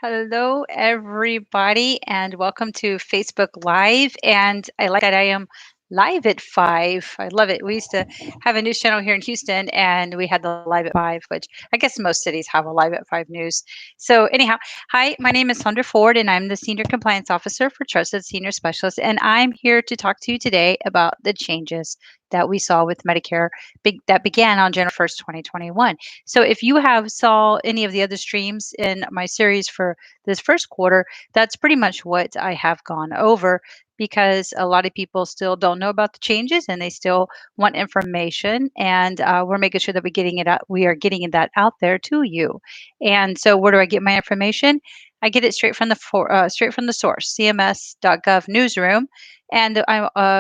Hello, everybody, and welcome to Facebook Live. And I like that I am live at 5. I love it. We used to have a news channel here in Houston, and we had the live at 5, which I guess most cities have a live at 5 news. So, anyhow, hi, my name is Sandra Ford, and I'm the Senior Compliance Officer for Trusted Senior Specialist. And I'm here to talk to you today about the changes that we saw with Medicare that began on January 1st, 2021. So if you have saw any of the other streams in my series for this first quarter, that's pretty much what I have gone over because a lot of people still don't know about the changes and they still want information, and we're making sure that we are getting that out there to you. And so, where do I get my information? I get it straight from the source, CMS.gov newsroom, and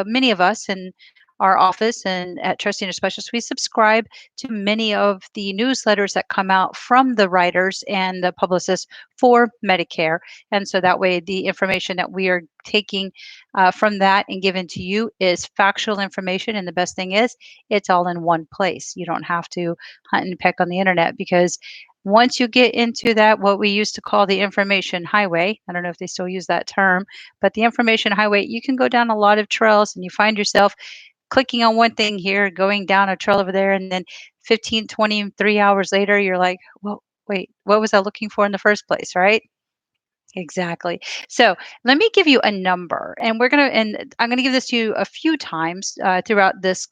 many of us in our office and at Trust Senior Specialists, we subscribe to many of the newsletters that come out from the writers and the publicists for Medicare. And so that way, the information that we are taking from that and given to you is factual information. And the best thing is, it's all in one place. You don't have to hunt and peck on the internet because once you get into that, what we used to call the information highway, I don't know if they still use that term, but the information highway, you can go down a lot of trails and you find yourself clicking on one thing here, going down a trail over there, and then 15, 20, 3 hours later, you're like, well, wait, what was I looking for in the first place, right? Exactly. So let me give you a number, and I'm gonna give this to you a few times throughout this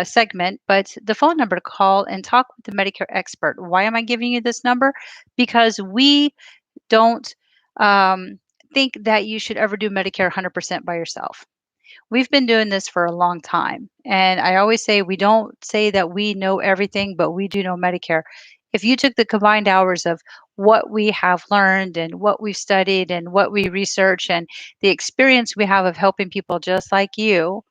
segment. But the phone number to call and talk with the Medicare expert. Why am I giving you this number? Because we don't um, think that you should ever do Medicare 100% by yourself. We've been doing this for a long time. And I always say we don't say that we know everything, but we do know Medicare. If you took the combined hours of what we have learned and what we've studied and what we research and the experience we have of helping people just like you,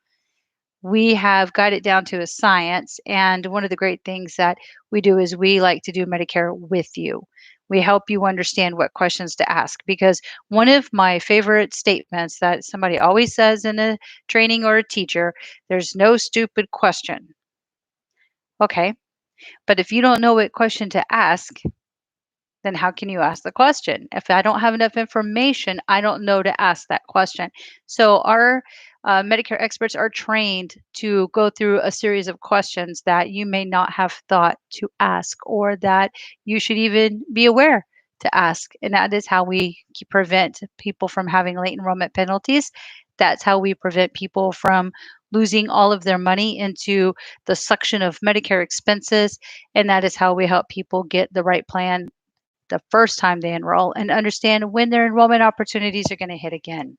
we have got it down to a science. And one of the great things that we do is we like to do Medicare with you. We help you understand what questions to ask because one of my favorite statements that somebody always says in a training or a teacher, there's no stupid question. Okay. But if you don't know what question to ask, then how can you ask the question? If I don't have enough information, I don't know to ask that question. So, our Medicare experts are trained to go through a series of questions that you may not have thought to ask or that you should even be aware to ask. And that is how we prevent people from having late enrollment penalties. That's how we prevent people from losing all of their money into the suction of Medicare expenses. And that is how we help people get the right plan the first time they enroll and understand when their enrollment opportunities are going to hit again.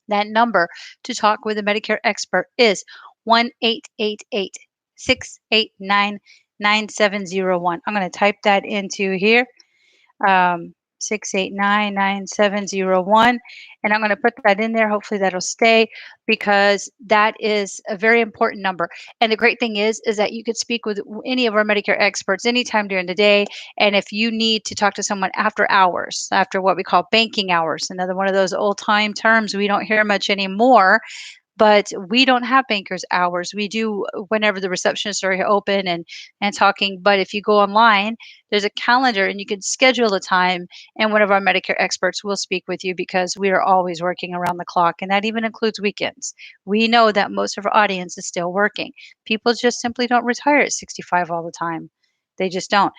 That number to talk with a Medicare expert is 1-888 689 9701. I'm going to type that into here, 689 and I'm going to put that in there. Hopefully that'll stay because that is a very important number. And the great thing is that you could speak with any of our Medicare experts anytime during the day. And if you need to talk to someone after hours, after what we call banking hours, another one of those old time terms we don't hear much anymore, but we don't have bankers hours. We do whenever the receptionists are open and talking. But if you go online, there's a calendar and you can schedule a time, and one of our Medicare experts will speak with you because we are always working around the clock, and that even includes weekends. We know that most of our audience is still working. People just simply don't retire at 65 all the time. They just don't.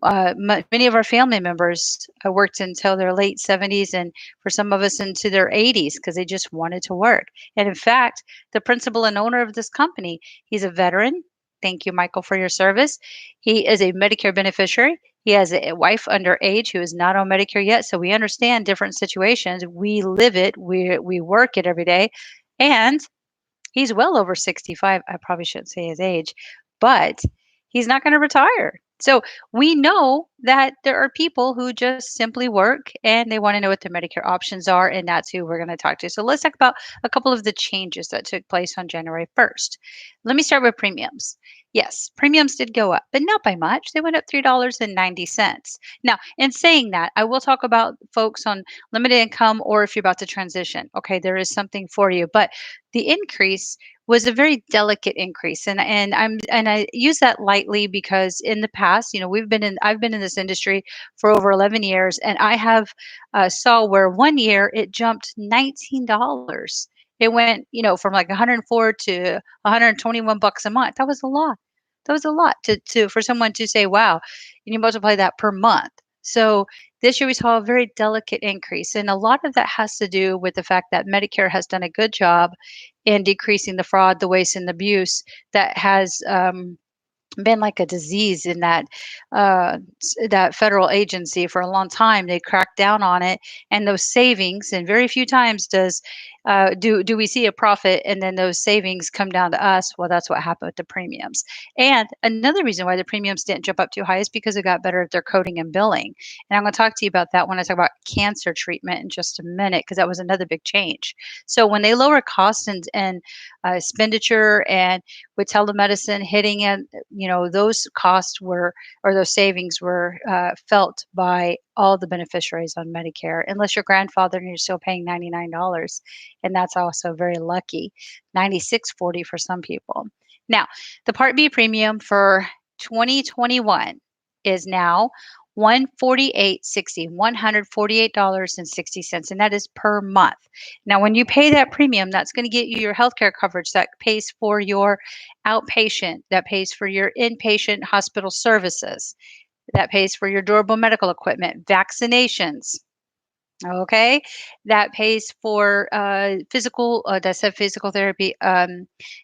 Many of our family members worked until their late 70s, and for some of us into their 80s because they just wanted to work. And in fact, the principal and owner of this company, he's a veteran. Thank you, Michael, for your service. He is a Medicare beneficiary. He has a wife underage who is not on Medicare yet. So we understand different situations. We live it, we work it every day. And he's well over 65. I probably shouldn't say his age, but he's not going to retire. So we know that there are people who just simply work and they want to know what their Medicare options are, and that's who we're going to talk to. So let's talk about a couple of the changes that took place on January 1st. Let me start with premiums. Yes, premiums did go up, but not by much. They went up $3.90. Now, in saying that, I will talk about folks on limited income or if you're about to transition. Okay, there is something for you. But the increase was a very delicate increase, and I use that lightly because in the past, I've been in this industry for over 11 years, and I have saw where one year it jumped $19. It went, from like 104 to 121 bucks a month. That was a lot. That was a lot to for someone to say, wow, and you multiply that per month. So this year we saw a very delicate increase, and a lot of that has to do with the fact that Medicare has done a good job in decreasing the fraud, the waste, and the abuse that has been like a disease in that federal agency for a long time. They cracked down on it, and those savings, and very few times do we see a profit and then those savings come down to us. Well, that's what happened with the premiums. And another reason why the premiums didn't jump up too high is because it got better at their coding and billing. And I'm going to talk to you about that when I talk about cancer treatment in just a minute, because that was another big change. So when they lower costs and expenditure, and with telemedicine hitting it, those costs were, or those savings were felt by all the beneficiaries on Medicare, unless you're grandfathered and you're still paying $99. And that's also very lucky, 96.40 for some people. Now, the Part B premium for 2021 is now 148.60, $148.60, and that is per month. Now, when you pay that premium, that's going to get you your healthcare coverage that pays for your outpatient, that pays for your inpatient hospital services, that pays for your durable medical equipment, vaccinations. Okay, that pays for that's a physical therapy.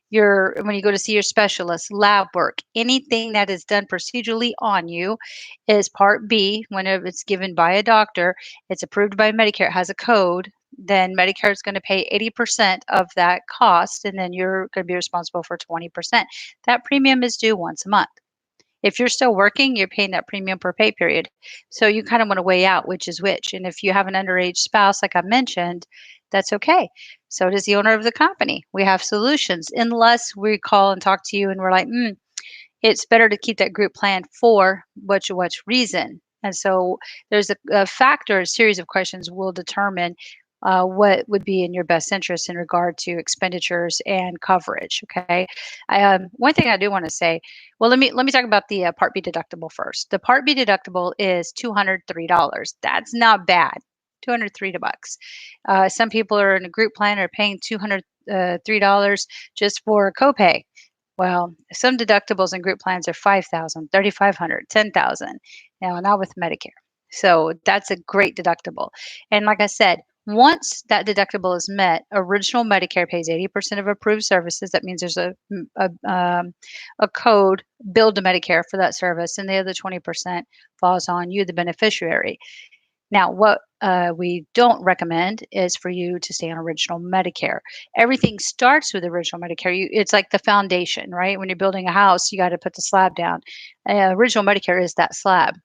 Your When you go to see your specialist, lab work, anything that is done procedurally on you is Part B. Whenever it's given by a doctor, it's approved by Medicare, it has a code. Then Medicare is going to pay 80% of that cost, and then you're going to be responsible for 20%. That premium is due once a month. If you're still working, you're paying that premium per pay period. So you kind of want to weigh out which is which. And if you have an underage spouse, like I mentioned, that's okay. So does the owner of the company. We have solutions, unless we call and talk to you and we're like, it's better to keep that group plan for which reason. And so there's a factor, a series of questions will determine what would be in your best interest in regard to expenditures and coverage. Okay. One thing I do want to say, well, let me talk about the Part B deductible first. The Part B deductible is $203. That's not bad. $203. Some people are in a group plan are paying $203 just for copay. Well, some deductibles and group plans are 5,000, 3,500, 10,000. Now, not with Medicare. So that's a great deductible. And like I said, once that deductible is met, original Medicare pays 80% of approved services. That means there's a code billed to Medicare for that service, and the other 20% falls on you, the beneficiary. Now, what we don't recommend is for you to stay on original Medicare. Everything starts with original Medicare. It's like the foundation, right? When you're building a house, you got to put the slab down. Original Medicare is that slab.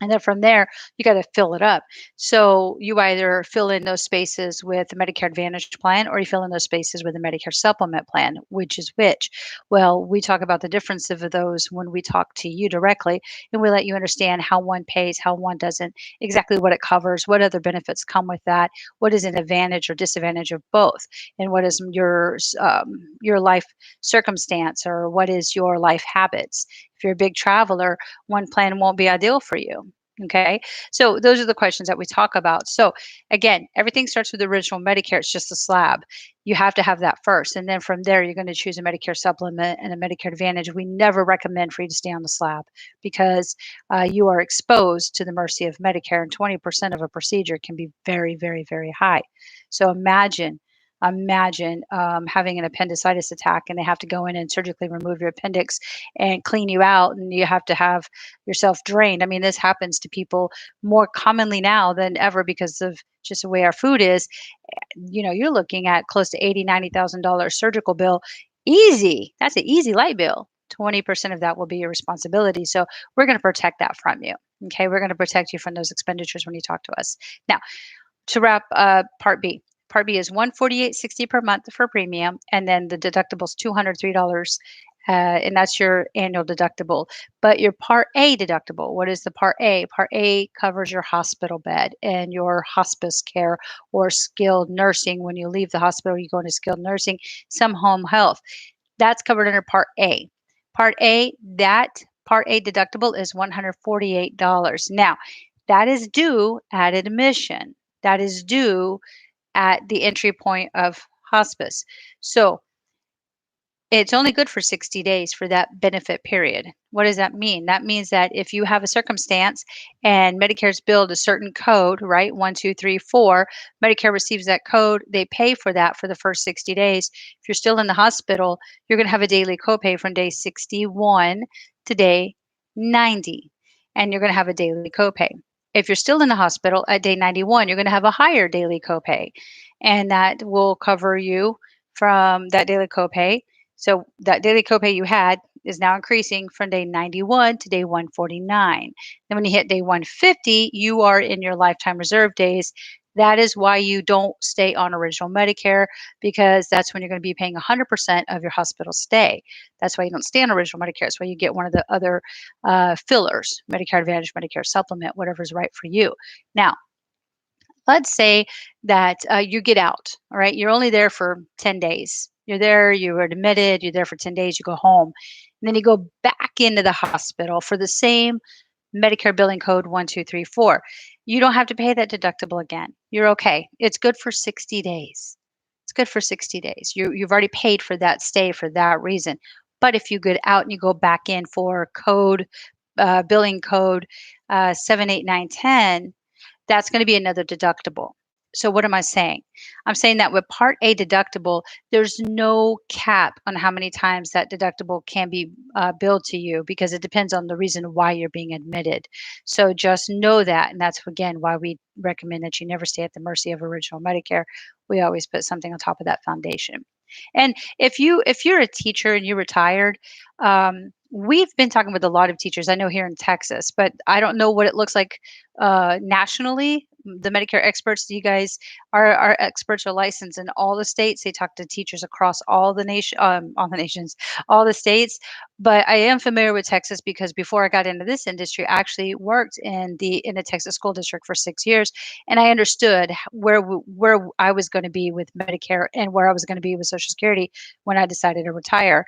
And then from there, you got to fill it up. So you either fill in those spaces with the Medicare Advantage plan, or you fill in those spaces with the Medicare Supplement plan, which is which. Well, we talk about the difference of those when we talk to you directly, and we let you understand how one pays, how one doesn't, exactly what it covers, what other benefits come with that, what is an advantage or disadvantage of both, and what is your life circumstance, or what is your life habits. If you're a big traveler, one plan won't be ideal for you. Okay. So those are the questions that we talk about. So again, everything starts with the original Medicare. It's just a slab. You have to have that first. And then from there, you're going to choose a Medicare supplement and a Medicare Advantage. We never recommend for you to stay on the slab, because you are exposed to the mercy of Medicare, and 20% of a procedure can be very, very, very high. So imagine having an appendicitis attack, and they have to go in and surgically remove your appendix and clean you out, and you have to have yourself drained. I mean, this happens to people more commonly now than ever because of just the way our food is. You're looking at close to $90,000 surgical bill. Easy. That's an easy light bill. 20% of that will be your responsibility. So we're going to protect that from you. Okay. We're going to protect you from those expenditures when you talk to us. Now, to wrap Part B. Part B is $148.60 per month for premium, and then the deductible is $203 and that's your annual deductible. But your Part A deductible, what is the Part A? Part A covers your hospital bed and your hospice care or skilled nursing. When you leave the hospital, you go into skilled nursing, some home health. That's covered under Part A. Part A, that Part A deductible is $148. Now, that is due at admission. That is due at the entry point of hospice. So it's only good for 60 days for that benefit period. What does that mean? That means that if you have a circumstance and Medicare's billed a certain code, right? 1, 2, 3, 4, Medicare receives that code, they pay for that for the first 60 days. If you're still in the hospital, you're going to have a daily copay from day 61 to day 90, and you're going to have a daily copay. If you're still in the hospital at day 91, you're going to have a higher daily copay, and that will cover you from that daily copay. So that daily copay you had is now increasing from day 91 to day 149. Then when you hit day 150, you are in your lifetime reserve days. That is why you don't stay on original Medicare, because that's when you're going to be paying 100% of your hospital stay. That's why you don't stay on original Medicare. That's why you get one of the other fillers, Medicare Advantage, Medicare Supplement, whatever's right for you. Now, let's say that you get out, all right? You're only there for 10 days. You're there, you were admitted, you're there for 10 days, you go home. And then you go back into the hospital for the same Medicare billing code 1, 2, 3, 4. You don't have to pay that deductible again. You're okay. It's good for 60 days. It's good for 60 days. You've already paid for that stay for that reason. But if you get out and you go back in for code, billing code 78910, that's going to be another deductible. So what am I saying? I'm saying that with Part A deductible, there's no cap on how many times that deductible can be billed to you, because it depends on the reason why you're being admitted. So just know that, and that's again why we recommend that you never stay at the mercy of original Medicare. We always put something on top of that foundation. And if you're a teacher and you're retired, we've been talking with a lot of teachers. I know here in Texas, but I don't know what it looks like nationally. The Medicare experts, you guys, our experts are licensed in all the states. They talk to teachers across all the nations, all the states. But I am familiar with Texas because before I got into this industry, I actually worked in the Texas school district for 6 years, and I understood where I was going to be with Medicare and where I was going to be with Social Security when I decided to retire.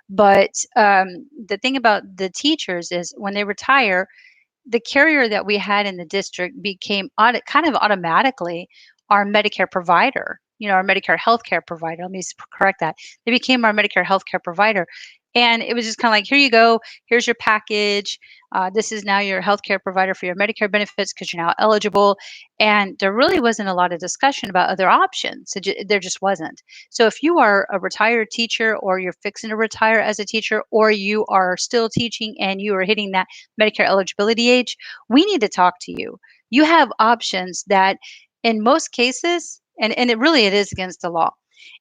But the thing about the teachers is when they retire, the carrier that we had in the district became kind of automatically our Medicare provider, our Medicare healthcare provider. Let me correct that. They became our Medicare healthcare provider. And it was just kind of like, here you go, here's your package. This is now your healthcare provider for your Medicare benefits because you're now eligible. And there really wasn't a lot of discussion about other options. There just wasn't. So if you are a retired teacher, or you're fixing to retire as a teacher, or you are still teaching and you are hitting that Medicare eligibility age, we need to talk to you. You have options that in most cases, and it is against the law.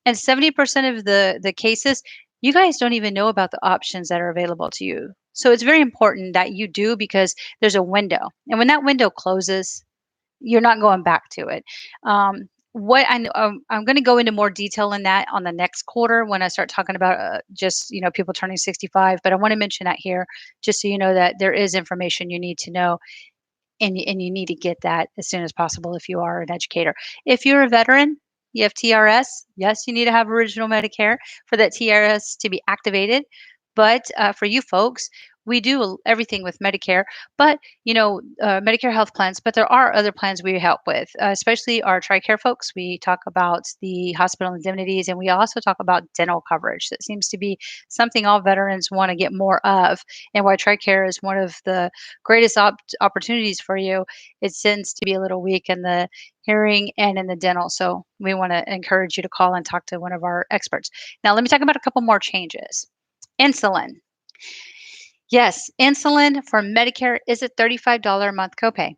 And 70% of the cases, you guys don't even know about the options that are available to you. So it's very important that you do, because there's a window. And when that window closes, you're not going back to it. What I know, I'm going to go into more detail in that on the next quarter when I start talking about just people turning 65. But I want to mention that here, just so you know that there is information you need to know, and you need to get that as soon as possible if you are an educator. If you're a veteran, you have TRS. Yes, you need to have original Medicare for that TRS to be activated. But for you folks, we do everything with Medicare, but Medicare health plans. But there are other plans we help with, especially our TRICARE folks. We talk about the hospital indemnities, and we also talk about dental coverage. That seems to be something all veterans want to get more of, and why TRICARE is one of the greatest opportunities for you. It tends to be a little weak in the hearing and in the dental. So we want to encourage you to call and talk to one of our experts. Now, let me talk about a couple more changes. Insulin. Yes, insulin for Medicare is a $35 a month copay.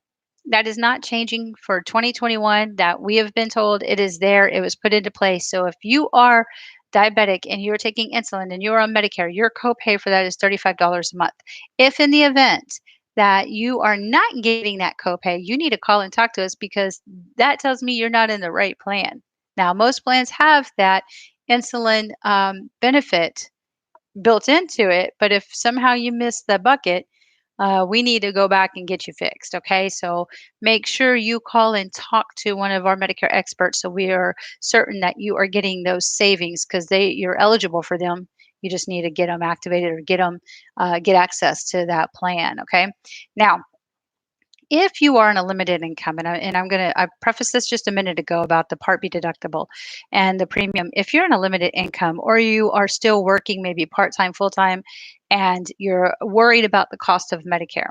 That is not changing for 2021. That we have been told it is there. It was put into place. So if you are diabetic and you're taking insulin and you're on Medicare, your copay for that is $35 a month. If in the event that you are not getting that copay, you need to call and talk to us, because that tells me you're not in the right plan. Now, most plans have that insulin benefit built into it. But if somehow you miss the bucket, we need to go back and get you fixed. Okay. So make sure you call and talk to one of our Medicare experts so we are certain that you are getting those savings because you're eligible for them. You just need to get them activated or get access to that plan. Okay. Now, if you are on a limited income, I prefaced this just a minute ago about the Part B deductible and the premium. If you're on a limited income or you are still working, maybe part time, full time, and you're worried about the cost of Medicare,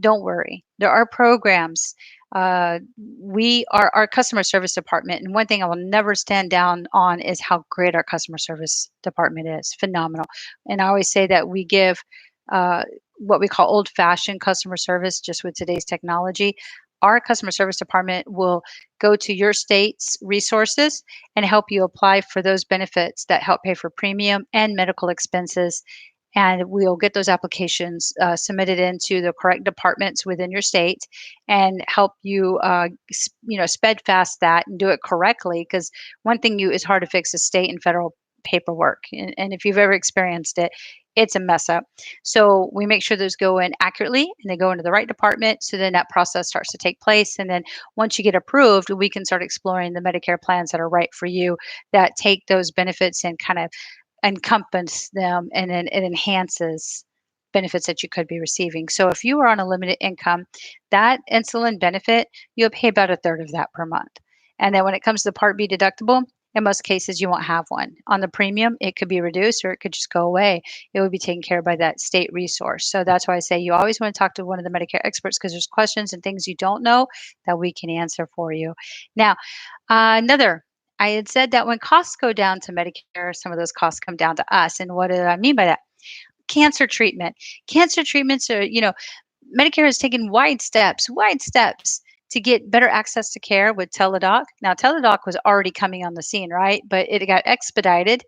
don't worry. There are programs. We are our customer service department, and one thing I will never stand down on is how great our customer service department is. Phenomenal. And I always say that we give uh, what we call old fashioned customer service just with today's technology. Our customer service department will go to your state's resources and help you apply for those benefits that help pay for premium and medical expenses, and we'll get those applications submitted into the correct departments within your state and help you sped fast that and do it correctly, because one thing you is hard to fix is state and federal paperwork, and if you've ever experienced it, it's a mess up. So we make sure those go in accurately and they go into the right department, so then that process starts to take place, and then once you get approved, we can start exploring the Medicare plans that are right for you, that take those benefits and kind of encompass them, and then it enhances benefits that you could be receiving. So if you are on a limited income, that insulin benefit, you'll pay about a third of that per month. And then when it comes to the Part B deductible, in most cases, you won't have one. On the premium, it could be reduced or it could just go away. It would be taken care of by that state resource. So that's why I say you always want to talk to one of the Medicare experts, because there's questions and things you don't know that we can answer for you. Now, another I had said that when costs go down to Medicare, some of those costs come down to us. And what do I mean by that? Cancer treatment. Cancer treatments are, Medicare has taken wide steps to get better access to care with Teledoc. Now, Teledoc was already coming on the scene, right? But it got expedited.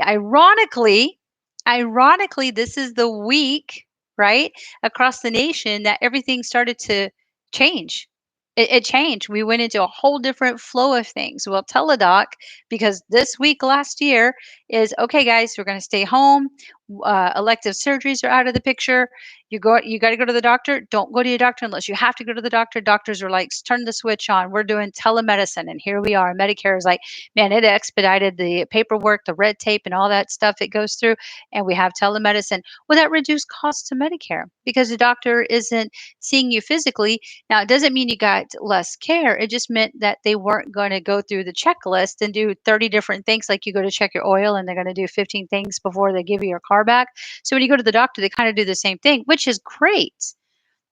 Ironically, ironically, this is the week, right, across the nation that everything started to change. It changed. We went into a whole different flow of things. Well, Teledoc, because this week last year is okay, guys. We're going to stay home. Elective surgeries are out of the picture. You got to go to the doctor. Don't go to your doctor unless you have to go to the doctor. Doctors are like, turn the switch on. We're doing telemedicine, and here we are. Medicare is like, man, it expedited the paperwork, the red tape, and all that stuff it goes through. And we have telemedicine. Well, that reduced costs to Medicare because the doctor isn't seeing you physically. Now, it doesn't mean you got less care. It just meant that they weren't going to go through the checklist and do 30 different things, like you go to check your oil and they're going to do 15 things before they give you your car back. So when you go to the doctor, they kind of do the same thing, which is great.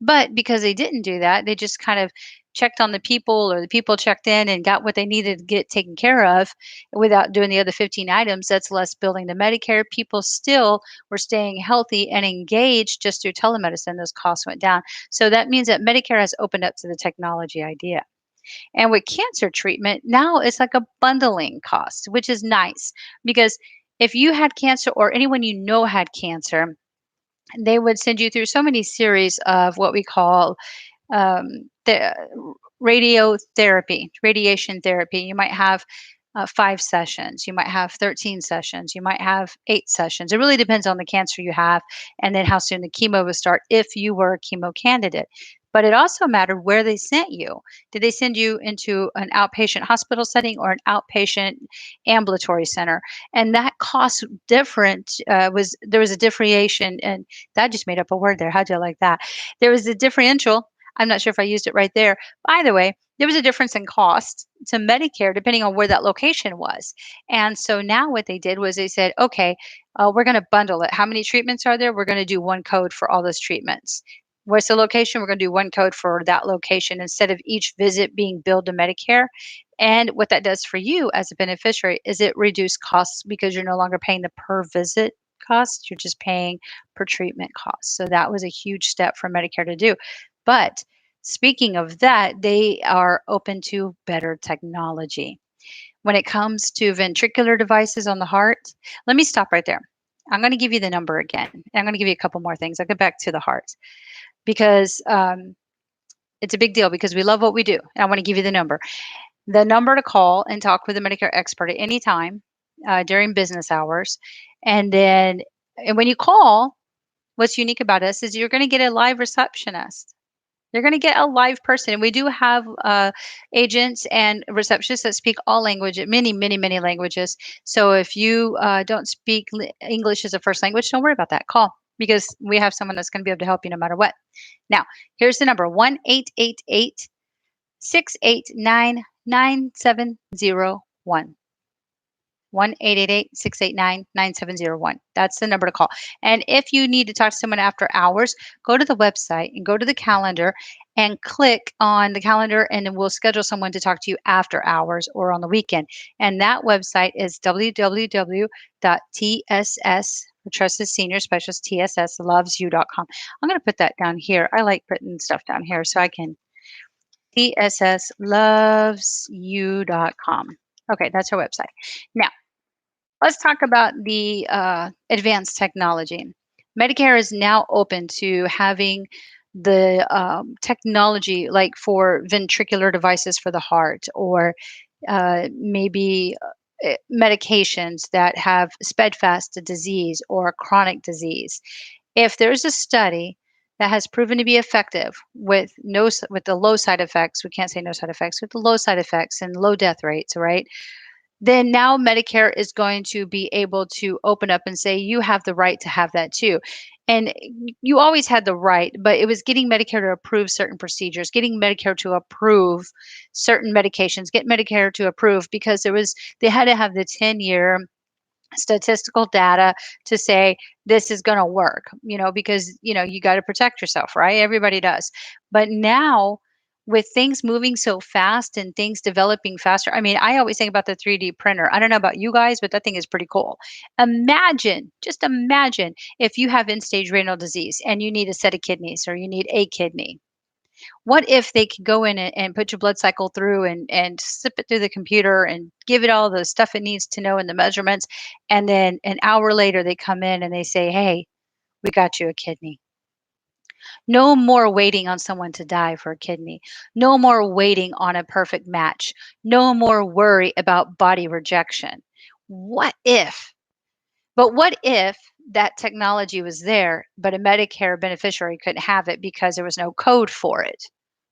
But because they didn't do that, they just kind of checked on the people, or the people checked in and got what they needed to get taken care of without doing the other 15 items. That's less building to Medicare. People still were staying healthy and engaged just through telemedicine. Those costs went down. So that means that Medicare has opened up to the technology idea. And with cancer treatment, now it's like a bundling cost, which is nice because if you had cancer or anyone you know had cancer, they would send you through so many series of what we call the radiation therapy. You might have 5 sessions, you might have 13 sessions, you might have 8 sessions. It really depends on the cancer you have and then how soon the chemo will start if you were a chemo candidate. But it also mattered where they sent you. Did they send you into an outpatient hospital setting or an outpatient ambulatory center? And that cost different. There was a differentiation, and that just made up a word there. How'd you like that? There was a differential. I'm not sure if I used it right there. By the way, there was a difference in cost to Medicare depending on where that location was. And so now what they did was they said, okay, we're going to bundle it. How many treatments are there? We're going to do one code for all those treatments. What's the location? We're going to do one code for that location instead of each visit being billed to Medicare. And what that does for you as a beneficiary is it reduces costs because you're no longer paying the per visit cost. You're just paying per treatment cost. So that was a huge step for Medicare to do. But speaking of that, they are open to better technology. When it comes to ventricular devices on the heart, let me stop right there. I'm going to give you the number again. And I'm going to give you a couple more things. I'll get back to the heart because it's a big deal because we love what we do. And I want to give you the number. The number to call and talk with a Medicare expert at any time during business hours. And then And when you call, what's unique about us is you're going to get a live receptionist. You're going to get a live person. And we do have agents and receptionists that speak all languages, many, many, many languages. So if you don't speak English as a first language, don't worry about that. Call because we have someone that's going to be able to help you no matter what. Now, here's the number 1-888-689-9701. 1-888-689-9701. That's the number to call. And if you need to talk to someone after hours, go to the website and go to the calendar and click on the calendar, and then we'll schedule someone to talk to you after hours or on the weekend. And that website is www.tss, for Trusted Senior Specialist, tsslovesyou.com. I'm going to put that down here. I like putting stuff down here so I can tsslovesyou.com. Okay, that's our website. Now, let's talk about the advanced technology. Medicare is now open to having the technology like for ventricular devices for the heart or maybe medications that have sped fast disease or chronic disease. If there's a study that has proven to be effective with with the low side effects, we can't say no side effects, with the low side effects and low death rates, right? Then now Medicare is going to be able to open up and say, you have the right to have that too. And you always had the right, but it was getting Medicare to approve certain procedures, getting Medicare to approve certain medications, get Medicare to approve because they had to have the 10-year statistical data to say this is going to work, because you got to protect yourself, right? Everybody does. But now with things moving so fast and things developing faster, I mean, I always think about the 3D printer. I don't know about you guys, but that thing is pretty cool. Just imagine if you have end stage renal disease and you need a set of kidneys or you need a kidney. What if they could go in and put your blood cycle through and slip it through the computer and give it all the stuff it needs to know in the measurements, and then an hour later they come in and they say, "Hey, we got you a kidney." No more waiting on someone to die for a kidney. No more waiting on a perfect match. No more worry about body rejection. What if what if that technology was there, but a Medicare beneficiary couldn't have it because there was no code for it?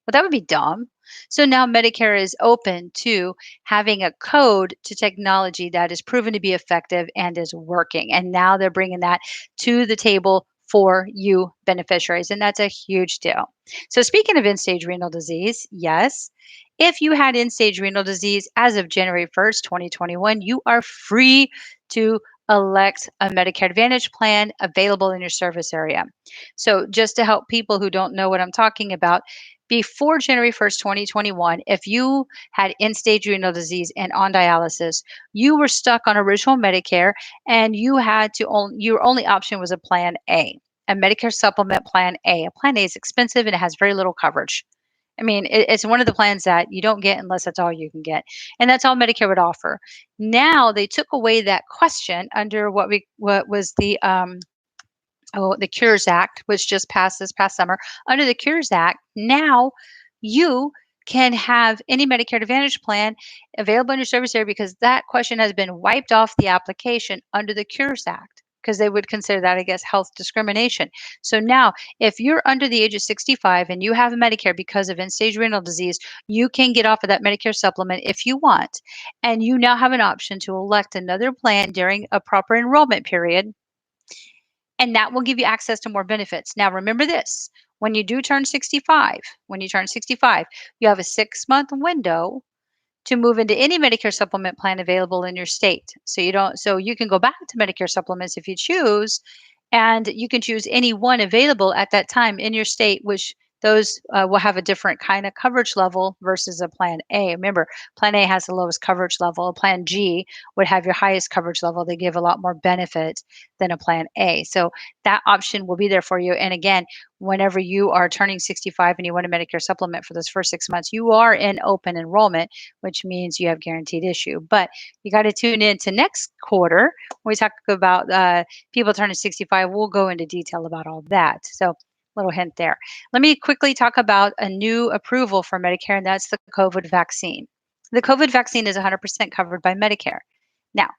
Well, that would be dumb. So now Medicare is open to having a code to technology that is proven to be effective and is working. And now they're bringing that to the table for you beneficiaries. And that's a huge deal. So, speaking of end stage renal disease, yes, if you had end stage renal disease as of January 1st, 2021, you are free to elect a Medicare Advantage plan available in your service area. So, just to help people who don't know what I'm talking about, before January 1st, 2021, if you had end stage renal disease and on dialysis, you were stuck on original Medicare and your only option was a Plan A, a Medicare Supplement Plan A. A Plan A is expensive and it has very little coverage. I mean, it's one of the plans that you don't get unless that's all you can get. And that's all Medicare would offer. Now they took away that question under what was the Cures Act, which just passed this past summer. Under the Cures Act, now you can have any Medicare Advantage plan available in your service area because that question has been wiped off the application under the Cures Act because they would consider that, I guess, health discrimination. So now, if you're under the age of 65 and you have Medicare because of end-stage renal disease, you can get off of that Medicare supplement if you want. And you now have an option to elect another plan during a proper enrollment period, and that will give you access to more benefits. Now, remember this, when you turn 65, you have a 6-month window to move into any Medicare supplement plan available in your state. So you can go back to Medicare supplements if you choose, and you can choose any one available at that time in your state, which those will have a different kind of coverage level versus a Plan A. Remember, Plan A has the lowest coverage level. Plan G would have your highest coverage level. They give a lot more benefit than a Plan A. So that option will be there for you. And again, whenever you are turning 65 and you want a Medicare supplement for those first 6 months, you are in open enrollment, which means you have guaranteed issue. But you got to tune in to next quarter when we talk about people turning 65. We'll go into detail about all that. So, little hint there. Let me quickly talk about a new approval for Medicare, and that's the COVID vaccine. The COVID vaccine is 100% covered by Medicare. Now,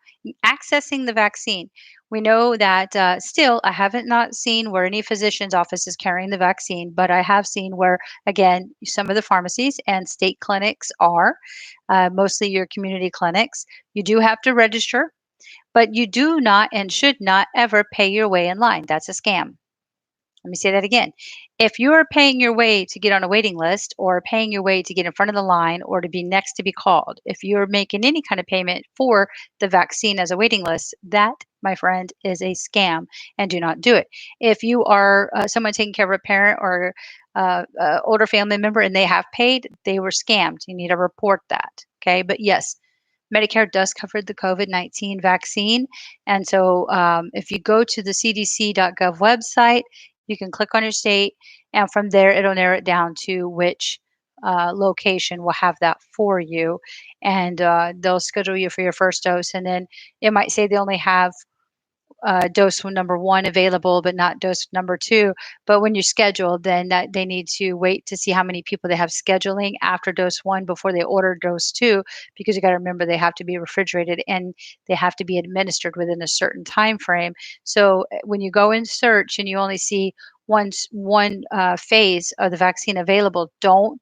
accessing the vaccine. We know that still, I haven't not seen where any physician's office is carrying the vaccine, but I have seen where, again, some of the pharmacies and state clinics are, mostly your community clinics. You do have to register, but you do not and should not ever pay your way in line. That's a scam. Let me say that again. If you are paying your way to get on a waiting list or paying your way to get in front of the line or to be next to be called, if you're making any kind of payment for the vaccine as a waiting list, that, my friend, is a scam and do not do it. If you are someone taking care of a parent or older family member and they have paid, they were scammed. You need to report that. Okay. But yes, Medicare does cover the COVID-19 vaccine. And so if you go to the cdc.gov website, you can click on your state, and from there, it'll narrow it down to which location will have that for you. And they'll schedule you for your first dose. And then it might say they only have dose number one available, but not dose number two. But when you're scheduled, then that they need to wait to see how many people they have scheduling after dose one before they order dose two, because you got to remember they have to be refrigerated and they have to be administered within a certain time frame. So when you go in search and you only see one phase of the vaccine available, don't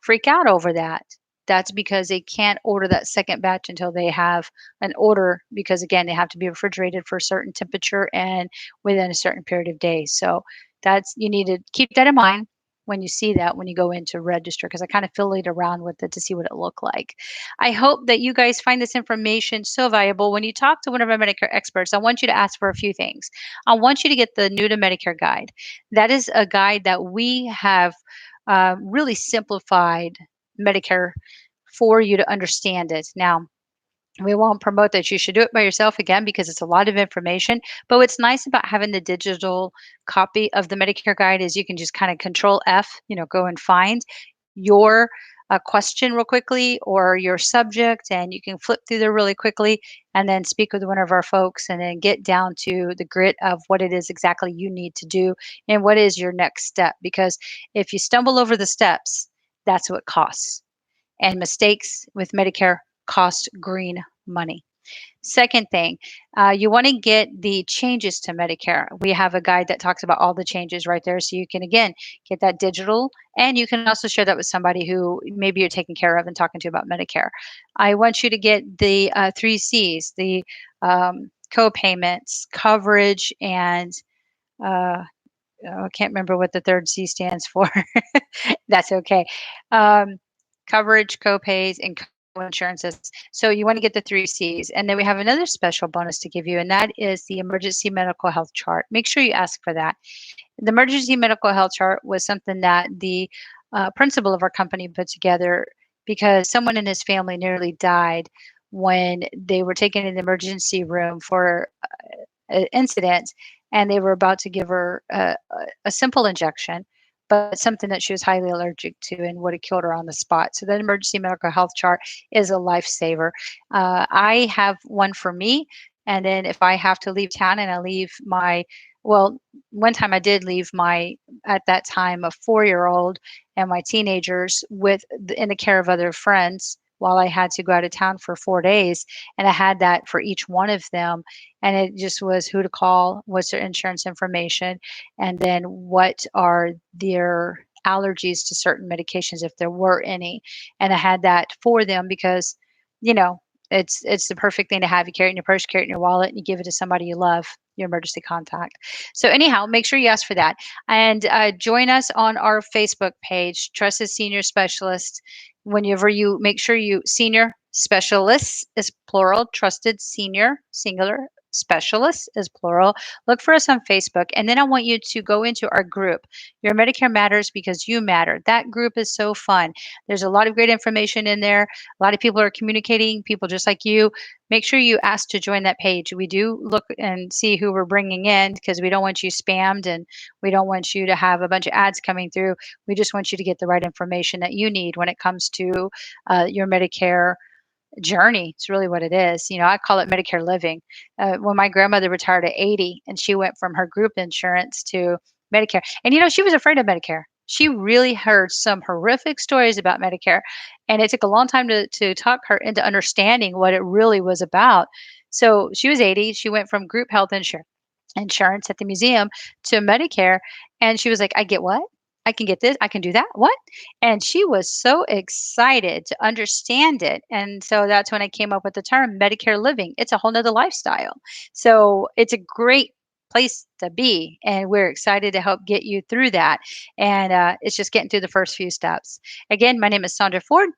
freak out over that. That's because they can't order that second batch until they have an order, because again, they have to be refrigerated for a certain temperature and within a certain period of days. So that's, you need to keep that in mind when you see that when you go in to register, because I kind of fiddled around with it to see what it looked like. I hope that you guys find this information so valuable. When you talk to one of our Medicare experts, I want you to ask for a few things. I want you to get the New to Medicare guide. That is a guide that we have really simplified Medicare for you to understand it. Now, we won't promote that you should do it by yourself again because it's a lot of information. But what's nice about having the digital copy of the Medicare guide is you can just kind of control F, go and find your question real quickly or your subject, and you can flip through there really quickly and then speak with one of our folks and then get down to the grit of what it is exactly you need to do and what is your next step. Because if you stumble over the steps, that's what costs. And mistakes with Medicare cost green money. Second thing, you want to get the changes to Medicare. We have a guide that talks about all the changes right there. So you can, again, get that digital, and you can also share that with somebody who maybe you're taking care of and talking to about Medicare. I want you to get the three C's, the co-payments, coverage, and uh, I can't remember what the third C stands for. That's okay. Um, Coverage, co-pays, and co-insurances. So you want to get the three C's. And then we have another special bonus to give you, and that is the emergency medical health chart. Make sure you ask for that. The emergency medical health chart was something that the principal of our company put together because someone in his family nearly died when they were taken in the emergency room for incident, and they were about to give her a simple injection, but something that she was highly allergic to and would have killed her on the spot. So that emergency medical health chart is a lifesaver. I have one for me, and then if I have to leave town and I leave my, well, one time I did leave my, at that time, a 4-year-old and my teenagers in the care of other friends while I had to go out of town for 4 days. And I had that for each one of them. And it just was who to call, what's their insurance information, and then what are their allergies to certain medications, if there were any. And I had that for them because, you know, it's the perfect thing to have. You carry it in your purse, carry it in your wallet, and you give it to somebody you love, your emergency contact. So anyhow, make sure you ask for that. And join us on our Facebook page, Trusted Senior Specialist. Whenever you make sure you, senior specialists is plural, trusted senior, singular, specialists is plural. Look for us on Facebook. And then I want you to go into our group. Your Medicare Matters Because You Matter. That group is so fun. There's a lot of great information in there. A lot of people are communicating, people just like you. Make sure you ask to join that page. We do look and see who we're bringing in because we don't want you spammed and we don't want you to have a bunch of ads coming through. We just want you to get the right information that you need when it comes to your Medicare journey. It's really what it is. I call it Medicare living. When my grandmother retired at 80 and she went from her group insurance to Medicare, and she was afraid of Medicare. She really heard some horrific stories about Medicare, and it took a long time to talk her into understanding what it really was about. So she was 80. She went from group health insurance at the museum to Medicare. And she was like, I get what? I can get this. I can do that. What? And she was so excited to understand it. And so that's when I came up with the term Medicare living. It's a whole nother lifestyle. So it's a great place to be. And we're excited to help get you through that. And it's just getting through the first few steps. Again, my name is Sandra Ford,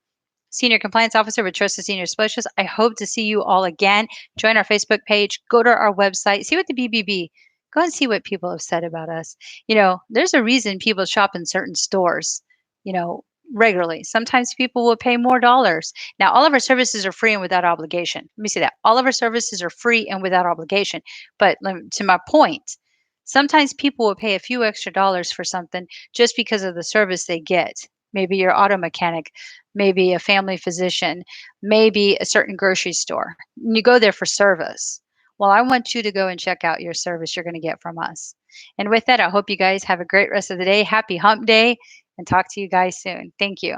Senior Compliance Officer with Trusted Senior Specialist. I hope to see you all again. Join our Facebook page, go to our website, see what the BBB, go and see what people have said about us. There's a reason people shop in certain stores, you know, regularly. Sometimes people will pay more dollars. Now, all of our services are free and without obligation. Let me say that. All of our services are free and without obligation. But to my point, sometimes people will pay a few extra dollars for something just because of the service they get. Maybe your auto mechanic, maybe a family physician, maybe a certain grocery store. And you go there for service. Well, I want you to go and check out your service you're going to get from us. And with that, I hope you guys have a great rest of the day. Happy hump day and talk to you guys soon. Thank you.